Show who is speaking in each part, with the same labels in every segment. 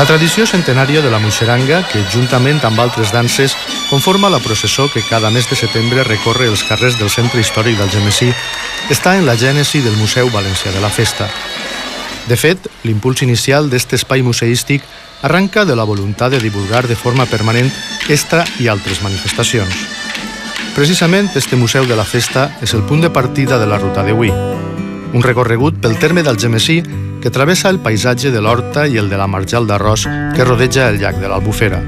Speaker 1: La tradició centenària de la Muixeranga, que juntament amb altres danses conforma la processó que cada mes de setembre recorre els carrers del centre històric d'Algemesí, està en la gènesi del Museu Valencià de la Festa. De fet, l'impuls inicial d'aquest espai museístic arranca de la voluntat de divulgar de forma permanent esta i altres manifestacions. Precisament, este Museu de la Festa és el punt de partida de la ruta d'avui. Un recorregut pel terme d'Algemesí que travessa el paisatge de l'Horta i el de la Marjal d'Arròs que rodeja el llac de l'Albufera.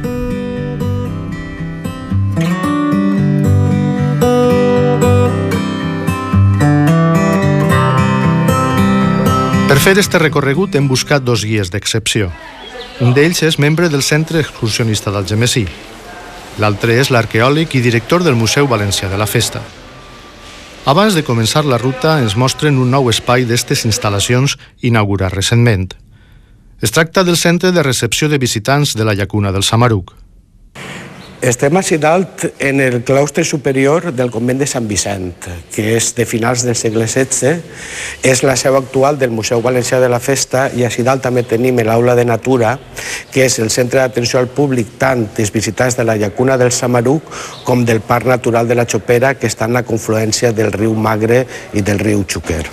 Speaker 1: Per fer este recorregut hem buscat dos guies d'excepció. Un d'ells és membre del Centre Excursionista d'Algemesí. L'altre és l'arqueòleg i director del Museu Valencià de la Festa. Abans de començar la ruta ens mostren un nou espai d'estes instal·lacions inaugurat recentment. Es tracta del centre de recepció de visitants de la llacuna del Samaruc.
Speaker 2: Estem a dalt en el claustre superior del convent de Sant Vicent, que és de finals del segle XVI, és la seu actual del Museu Valencià de la Festa, i a dalt també tenim l'aula de natura, que és el centre d'atenció al públic tant dels visitants de la llacuna del Samaruc com del Parc Natural de la Xopera, que està en la confluència del riu Magre i del riu Xúquer.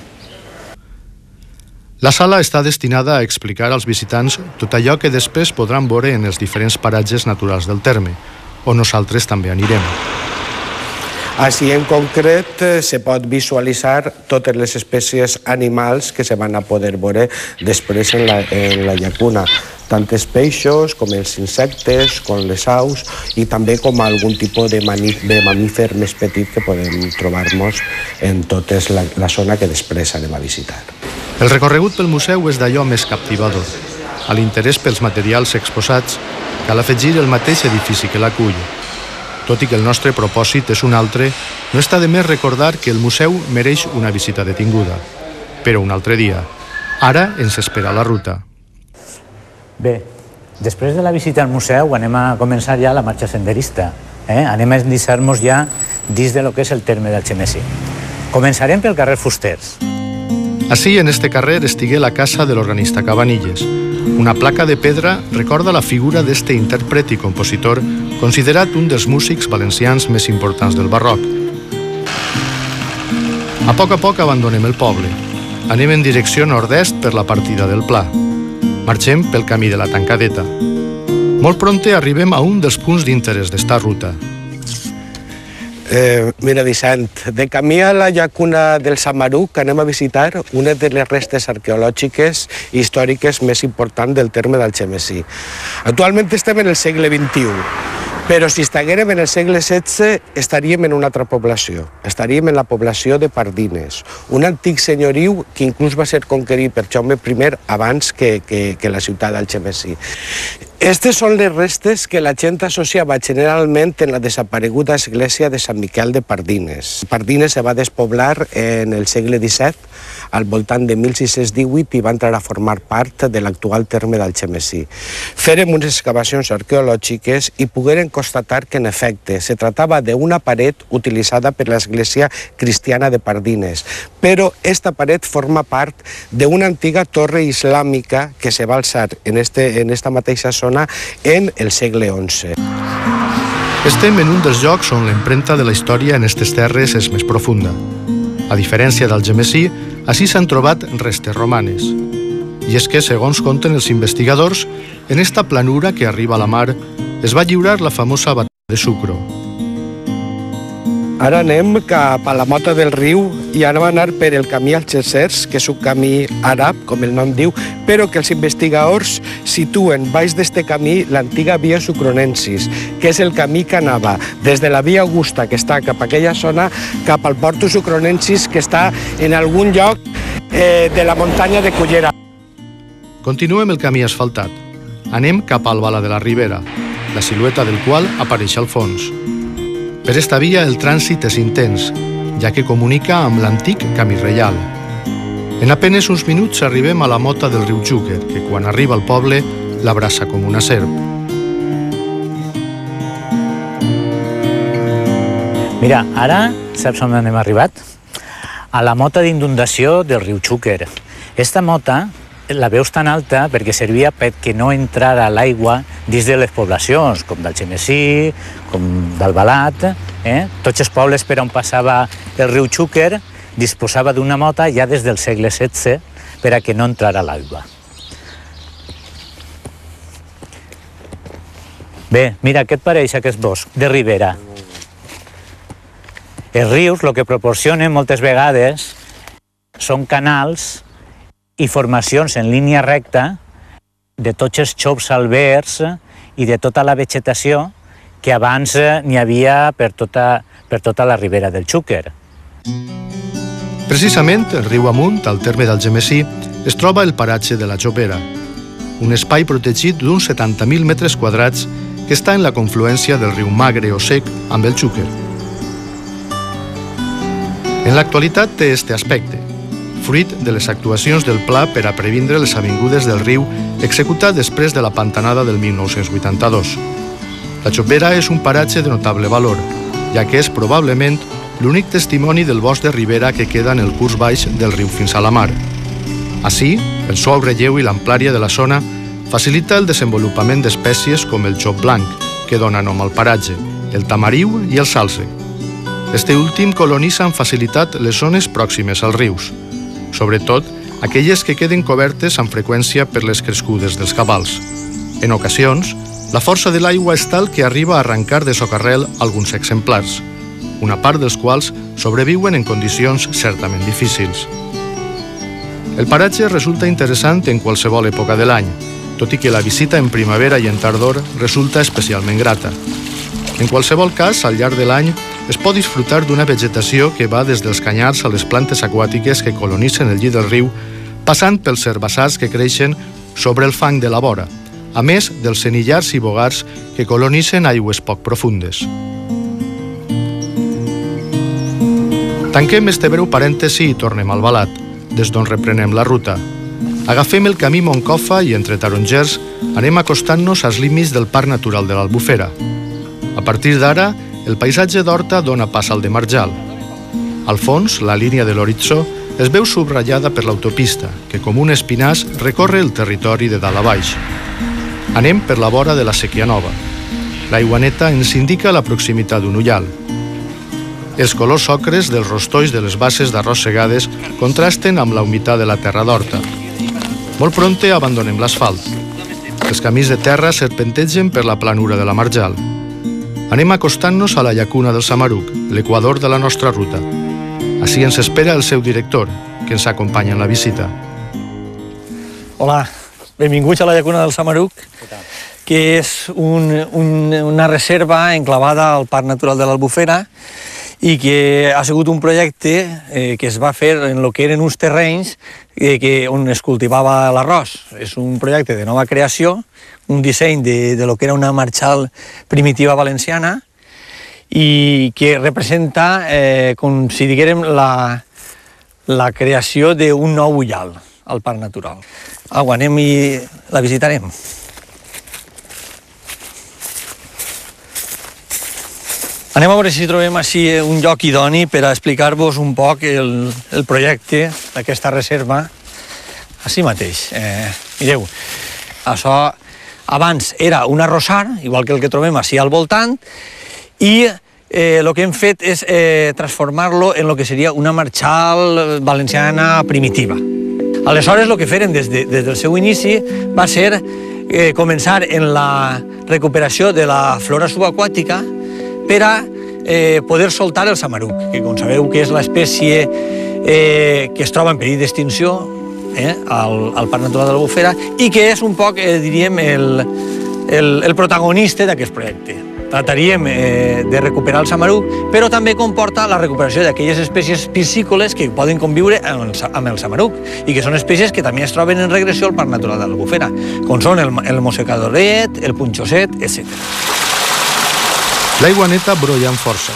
Speaker 1: La sala està destinada a explicar als visitants tot allò que després podran veure en els diferents paratges naturals del terme, on nosaltres també anirem.
Speaker 2: Així, en concret, se pot visualitzar totes les espècies animals que se van a poder veure després en la llacuna, tant els peixos com els insectes, com les aus i també com algun tipus de mamífer més petit que podem trobar-nos en tota la zona que després anem a visitar.
Speaker 1: El recorregut pel museu és d'allò més captivador. A l'interès pels materials exposats cal afegir el mateix edifici que l'acull. Tot i que el nostre propòsit és un altre, no està de més recordar que el museu mereix una visita detinguda. Però un altre dia. Ara ens espera la ruta.
Speaker 3: Bé, després de la visita al museu anem a començar ja la marxa senderista. Anem a endinsar-nos ja dins de lo que és el terme d'Algemesí. Començarem pel carrer Fusters.
Speaker 1: Així, en este carrer, estigué la casa de l'organista Cabanilles. Una placa de pedra recorda la figura d'este intèrpret i compositor considerat un dels músics valencians més importants del barroc. A poc abandonem el poble. Anem en direcció nord-est per la partida del Pla. Marxem pel camí de la Tancadeta. Molt prompte arribem a un dels punts d'interès d'esta ruta.
Speaker 2: Mira, Vicent, de camí a la llacuna del Samaruc anem a visitar una de les restes arqueològiques i històriques més importants del terme d'Algemesí. Actualment estem en el segle XXI, però si estiguérem en el segle XVI estaríem en una altra població. Estaríem en la població de Pardines, un antic senyoriu que inclús va ser conquerit per Jaume I abans que la ciutat d'Algemesí. Aquestes són les restes que la gent associava generalment en la desapareguda església de Sant Miquel de Pardines. Pardines se va despoblar en el segle XVII, al voltant de 1618, i va entrar a formar part de l'actual terme d'Algemesí. Fèrem unes excavacions arqueològiques i pogueren constatar que, en efecte, se tractava d'una paret utilitzada per l'església cristiana de Pardines, però aquesta paret forma part d'una antiga torre islàmica que se va alçar en esta mateixa zona en el segle XI.
Speaker 1: Estem en un dels llocs on l'empremta de la història en aquestes terres és més profunda. A diferència d'Algemesí, així s'han trobat restes romanes. I és que, segons conten els investigadors, en esta planura que arriba a la mar es va lliurar la famosa batalla de Sucro.
Speaker 2: Ara anem cap a la Mota del Riu i anem a anar per el camí Algeciras, que és un camí àrab, com el nom diu, però que els investigadors situen baix d'este camí l'antiga via Sucronensis, que és el camí que anava des de la via Augusta, que està cap a aquella zona, cap al Porto Sucronensis, que està en algun lloc de la muntanya de Cullera.
Speaker 1: Continuem el camí asfaltat. Anem cap al Bala de la Ribera, la silueta del qual apareix al fons. Per esta via el trànsit és intens, ja que comunica amb l'antic camí reial. En apenes uns minuts arribem a la mota del riu Xúquer, que quan arriba al poble l'abraça com una serp.
Speaker 3: Mira, ara saps on hem arribat? A la mota d'inundació del riu Xúquer. Esta mota la veus tan alta perquè servia perquè no entrara l'aigua dins de les poblacions, com d'Algemesí, com d'Albalat. Tots els pobles per on passava el riu Xúquer disposava d'una mota ja des del segle XVI per a que no entrara l'aigua. Bé, mira, què et pareix aquest bosc de ribera? Els rius el que proporcionen moltes vegades són canals i formacions en línia recta de tots els xops albergs i de tota la vegetació que abans n'hi havia per tota la ribera del Xúquer.
Speaker 1: Precisament, el riu amunt, al terme d'Algemesí, es troba el paratge de la Jopera, un espai protegit d'uns 70.000 metres quadrats que està en la confluència del riu Magre o Sec amb el Xúquer. En l'actualitat té este aspecte, fruit de les actuacions del Pla per a previndre les avingudes del riu executat després de la pantanada del 1982. La Jopera és un paratge de notable valor, ja que és probablement l'únic testimoni del bosc de ribera que queda en el curs baix del riu fins a la mar. Així, el suau relleu i l'amplària de la zona facilita el desenvolupament d'espècies com el xop blanc, que dona nom al paratge, el tamariu i el salze. Este últim colonitza amb facilitat les zones pròximes als rius, sobretot aquelles que queden cobertes amb freqüència per les crescudes dels cabals. En ocasions, la força de l'aigua és tal que arriba a arrencar de socarrel alguns exemplars, una part dels quals sobreviuen en condicions certament difícils. El paratge resulta interessant en qualsevol època de l'any, tot i que la visita en primavera i en tardor resulta especialment grata. En qualsevol cas, al llarg de l'any, es pot disfrutar d'una vegetació que va des dels canyars a les plantes aquàtiques que colonitzen el llit del riu, passant pels herbassars que creixen sobre el fang de la vora, a més dels senillars i bogars que colonitzen aigües poc profundes. Tanquem este breu parèntesi i tornem al Balat, des d'on reprenem la ruta. Agafem el camí Moncofa i entre tarongers anem acostant-nos als límits del Parc Natural de l'Albufera. A partir d'ara, el paisatge d'Horta dona pas al de Marjal. Al fons, la línia de l'horitzó es veu subratllada per l'autopista, que com un espinàs recorre el territori de dalt a baix. Anem per la vora de la Sèquia Nova. L'aigua neta ens indica la proximitat d'un ullal. Els colors ocres dels rostolls de les basses d'arròs segades contrasten amb la humitat de la terra d'Horta. Molt prompte abandonem l'asfalt. Els camins de terra serpentegen per la planura de la Marjal. Anem acostant-nos a la llacuna del Samaruc, l'equador de la nostra ruta. Així ens espera el seu director, que ens acompanya en la visita.
Speaker 4: Hola, benvinguts a la llacuna del Samaruc, que és una reserva enclavada al Parc Natural de l'Albufera i que ha sigut un projecte que es va fer en el que eren uns terrenys on es cultivava l'arròs. És un projecte de nova creació, un disseny de lo que era una marxal primitiva valenciana i que representa, com si diguérem, la creació d'un nou ullal al Parc Natural. Au, anem i la visitarem. Anem a veure si trobem així un lloc idoni per a explicar-vos un poc el projecte d'aquesta reserva. Així mateix. Mireu, això abans era un arrossar, igual que el que trobem així al voltant, i el que hem fet és transformar-lo en el que seria una marxal valenciana primitiva. Aleshores, el que feren des del seu inici va ser començar en la recuperació de la flora subaquàtica per a poder soltar el samaruc, que com sabeu que és l'espècie que es troba en perill d'extinció al Parc Natural de l'Albufera i que és un poc, diríem, el protagonista d'aquest projecte. Trataríem de recuperar el samaruc, però també comporta la recuperació d'aquelles espècies piscícoles que poden conviure amb el samaruc i que són espècies que també es troben en regressió al Parc Natural de l'Albufera, com són el mossecadoret, el punxoset, etc.
Speaker 1: L'aigua neta brolla amb força.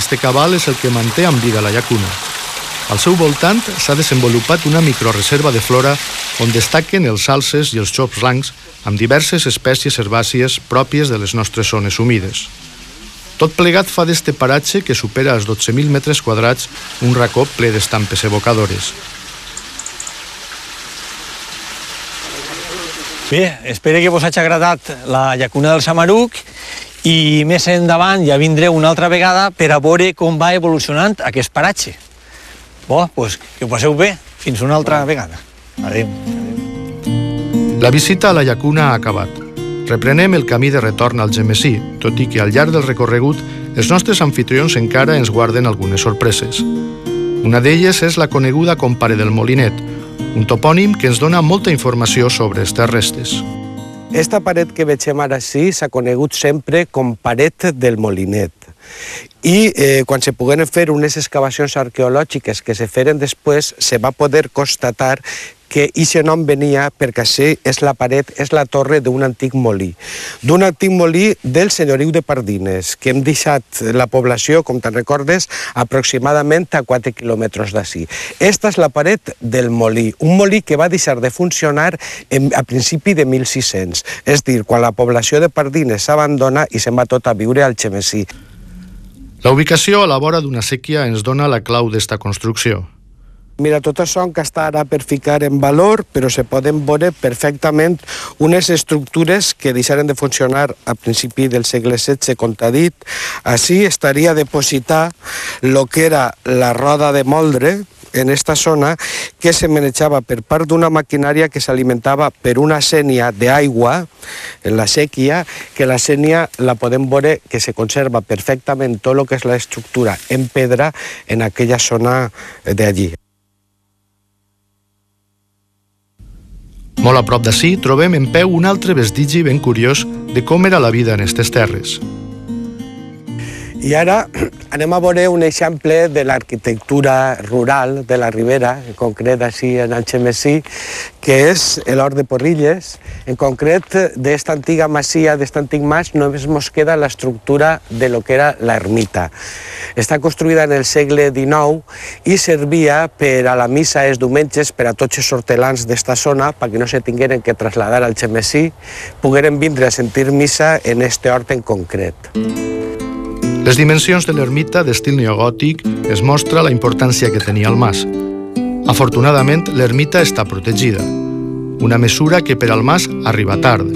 Speaker 1: Este cabal és el que manté amb vida la llacuna. Al seu voltant s'ha desenvolupat una microreserva de flora on destaquen els salses i els xops blancs amb diverses espècies herbàcies pròpies de les nostres zones humides. Tot plegat fa d'este paratge, que supera els 12.000 metres quadrats, un racó ple d'estampes evocadores.
Speaker 4: Bé, espero que vos hagi agradat la llacuna del Samaruc i més endavant ja vindreu una altra vegada per a veure com va evolucionant aquest paratge. Bo, doncs que ho passeu bé. Fins una altra vegada. Adéu.
Speaker 1: La visita a la llacuna ha acabat. Reprenem el camí de retorn al Gemesí, tot i que al llarg del recorregut els nostres anfitrions encara ens guarden algunes sorpreses. Una d'elles és la coneguda com Paret del Molinet, un topònim que ens dona molta informació sobre aquestes restes.
Speaker 2: Esta paret que vegem ara sí s'ha conegut sempre com Paret del Molinet. I quan se pogueren fer unes excavacions arqueològiques que se feren després, se va poder constatar que aquest nom venia perquè així és la paret, és la torre d'un antic molí. D'un antic molí del senyoriu de Pardines, que hem deixat la població, com te'n recordes, aproximadament a 4 quilòmetres d'ací. Esta és la paret del molí, un molí que va deixar de funcionar a principi de 1600, és dir, quan la població de Pardines s'abandona i se'n va tot a viure al Xemesí.
Speaker 1: La ubicació a la vora d'una sèquia ens dona la clau d'esta construcció.
Speaker 2: Mira, tot això que està ara per ficar en valor, però se poden veure perfectament unes estructures que deixaren de funcionar a principi del segle XVI, com t'ha dit. Així estaria depositar el que era la roda de moldre en esta zona, que se manejava per part d'una maquinària que s'alimentava per una sènia d'aigua en la sèquia, que la sènia la podem veure que se conserva perfectament tot el que és l'estructura en pedra en aquella zona d'allí.
Speaker 1: Molt a prop d'ací trobem en peu un altre vestigi ben curiós de com era la vida en aquestes terres.
Speaker 2: I ara anem a veure un exemple de l'arquitectura rural de la Ribera, en concret així en el Xemesí, que és l'Hort de Porrilles. En concret, d'esta antiga masia, d'este antic mas, només ens queda l'estructura de lo que era l'ermita. Està construïda en el segle XIX i servia per a la missa els diumenges per a tots els hortelans d'esta zona, perquè no se tingueren que traslladar al Xemesí, pogueren vindre a sentir missa en este hort en concret.
Speaker 1: Les dimensions de l'ermita d'estil neogòtic es mostra la importància que tenia el mas. Afortunadament, l'ermita està protegida, una mesura que per al mas arriba tard,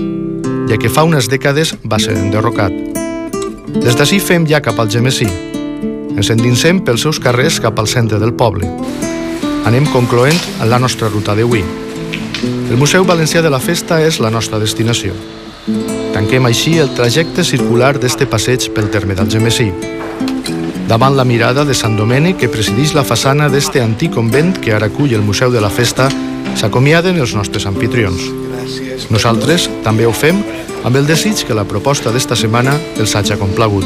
Speaker 1: ja que fa unes dècades va ser enderrocat. Des d'ací fem ja cap al Gemesí. Ens endinsem pels seus carrers cap al centre del poble. Anem concloent en la nostra ruta d'avui. El Museu Valencià de la Festa és la nostra destinació. Tanquem així el trajecte circular d'este passeig pel terme del Gemesí. Davant la mirada de Sant Domènec que presideix la façana d'este antic convent que ara acull el Museu de la Festa, s'acomiaden els nostres anfitrions. Nosaltres també ho fem amb el desig que la proposta d'esta setmana els hagi complagut.